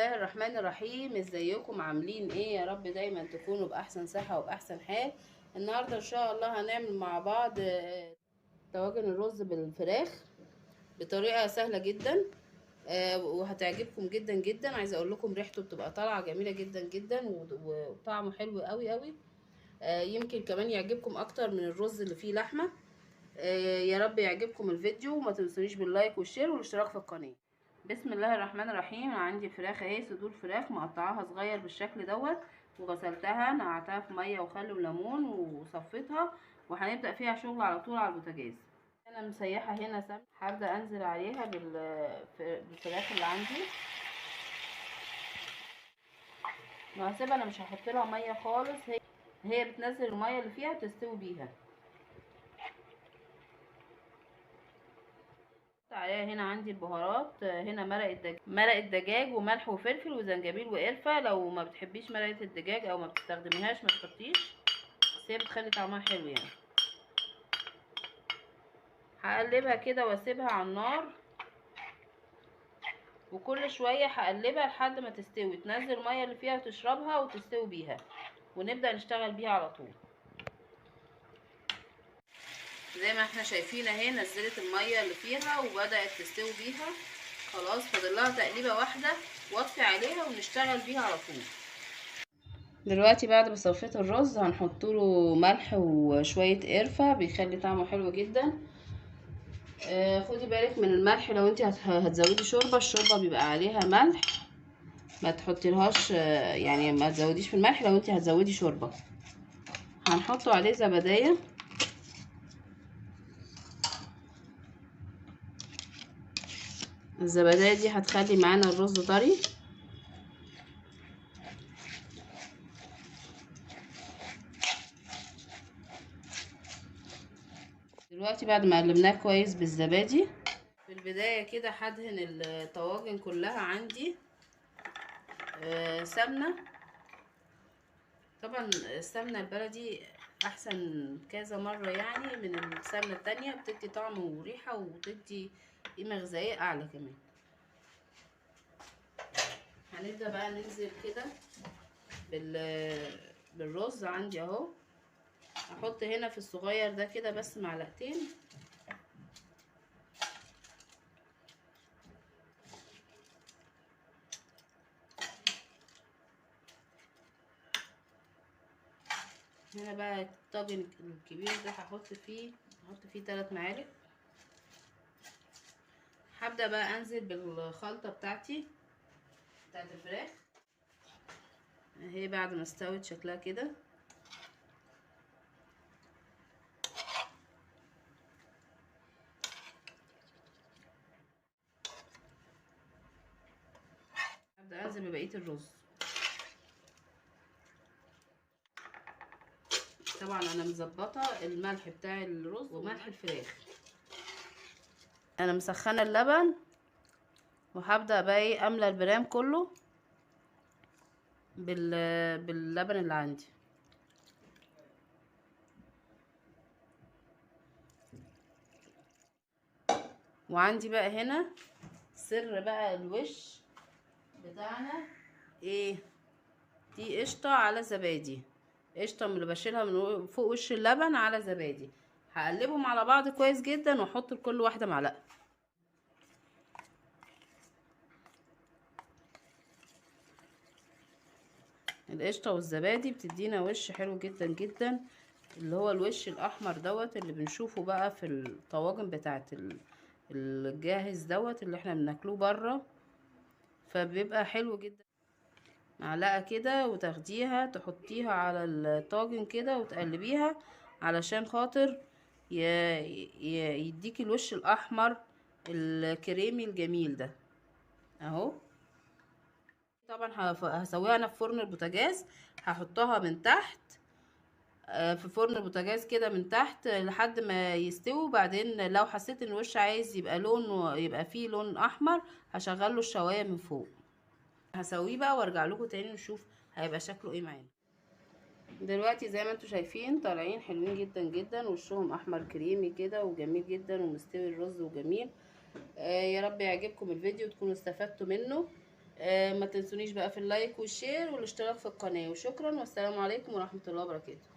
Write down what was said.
الله الرحمن الرحيم. ازيكم عاملين ايه؟ يا رب دايما تكونوا باحسن صحة وباحسن حال. النهاردة ان شاء الله هنعمل مع بعض طواجن الرز بالفراخ بطريقة سهلة جدا وهتعجبكم جدا جدا. عايزة اقول لكم ريحته بتبقى طالعة جميلة جدا جدا وطعمه حلو قوي قوي. يمكن كمان يعجبكم اكتر من الرز اللي فيه لحمة. يا رب يعجبكم الفيديو، وما تنسونيش باللايك والشير والاشتراك في القناة. بسم الله الرحمن الرحيم. انا عندي فراخ اهي، صدور فراخ مقطعاها صغير بالشكل دوت، وغسلتها نقعتها في ميه وخل وليمون وصفيتها، وهنبدا فيها شغل على طول على البوتاجاز. انا مسيحه هنا سمنه، هبدا انزل عليها بالفراخ اللي عندي، وهسيبها. انا مش هحط لها ميه خالص، هي بتنزل الميه اللي فيها وتستوي بيها. عليها هنا عندي البهارات، هنا مرقه دجاج وملح وفلفل وزنجبيل وقرفه. لو ما بتحبيش مرقه الدجاج او ما بتستخدميهاش ما تحطيش، بس هي بتخلي طعمها حلو يعني. هقلبها كده واسيبها على النار، وكل شويه هقلبها لحد ما تستوي، تنزل الميه اللي فيها وتشربها وتستوي بيها، ونبدا نشتغل بيها على طول. زي ما احنا شايفين اهي، نزلت الميه اللي فيها وبدات تستوي بيها. خلاص فاضل لها تقليبه واحده واطفي عليها ونشتغل بيها على طول. دلوقتي بعد ما صفيت الرز هنحط له ملح وشويه قرفه، بيخلي طعمه حلو جدا. خدي بالك من الملح، لو انت هتزودي شوربه، الشوربه بيبقى عليها ملح، ما تحطيلهاش يعني ما تزوديش في الملح لو انت هتزودي شوربه. هنحطه عليه زبديه، الزبديه دي هتخلي معانا الرز طري. دلوقتي بعد ما قلبناه كويس بالزبادي، في البدايه كده هدهن الطواجن كلها عندي سمنه. طبعا السمنه البلدي احسن كذا مره يعني من السمنه التانية، بتدي طعم وريحه وبتدي قيمه غذائيه اعلى كمان. هنبدا بقى ننزل كده بالرز عندي اهو. هحط هنا في الصغير ده كده بس معلقتين، هنا بقى الطاجن الكبير ده هحط فيه 3 معالق. هبدا بقى انزل بالخلطه بتاعت الفراخ اهي بعد ما استوت شكلها كده. هبدا انزل ببقيه الرز. طبعا انا مظبطه الملح بتاع الرز وملح الفراخ. انا مسخنه اللبن، وهبدا بقى ايه املى البرام كله باللبن اللي عندي. وعندي بقى هنا سر بقى الوش بتاعنا ايه، دي قشطه على زبادي، قشطه من اللي بشيلها من فوق وش اللبن على زبادي. هقلبهم على بعض كويس جدا واحط لكل واحده معلقه. القشطه والزبادي بتدينا وش حلو جدا جدا، اللي هو الوش الاحمر دوت اللي بنشوفه بقى في الطواجن بتاعت الجاهز دوت اللي احنا بناكلوه بره، فبيبقى حلو جدا. معلقه كده وتاخديها تحطيها على الطاجن كده وتقلبيها علشان خاطر يديكي الوش الاحمر الكريمي الجميل ده اهو. طبعا هسويها انا في فرن البوتاجاز، هحطها من تحت في فرن البوتاجاز كده من تحت لحد ما يستوي. وبعدين لو حسيت ان الوش عايز يبقى يبقى فيه لون احمر، هشغله الشوايه من فوق. هسويه بقى وارجع لكم تاني نشوف هيبقى شكله ايه معانا. دلوقتي زي ما انتم شايفين طالعين حلوين جدا جدا، وشهم احمر كريمي كده وجميل جدا ومستوي الرز وجميل. يا رب يعجبكم الفيديو وتكونوا استفدتوا منه. ما تنسونيش بقى في اللايك والشير والاشتراك في القناة، وشكرا والسلام عليكم ورحمة الله وبركاته.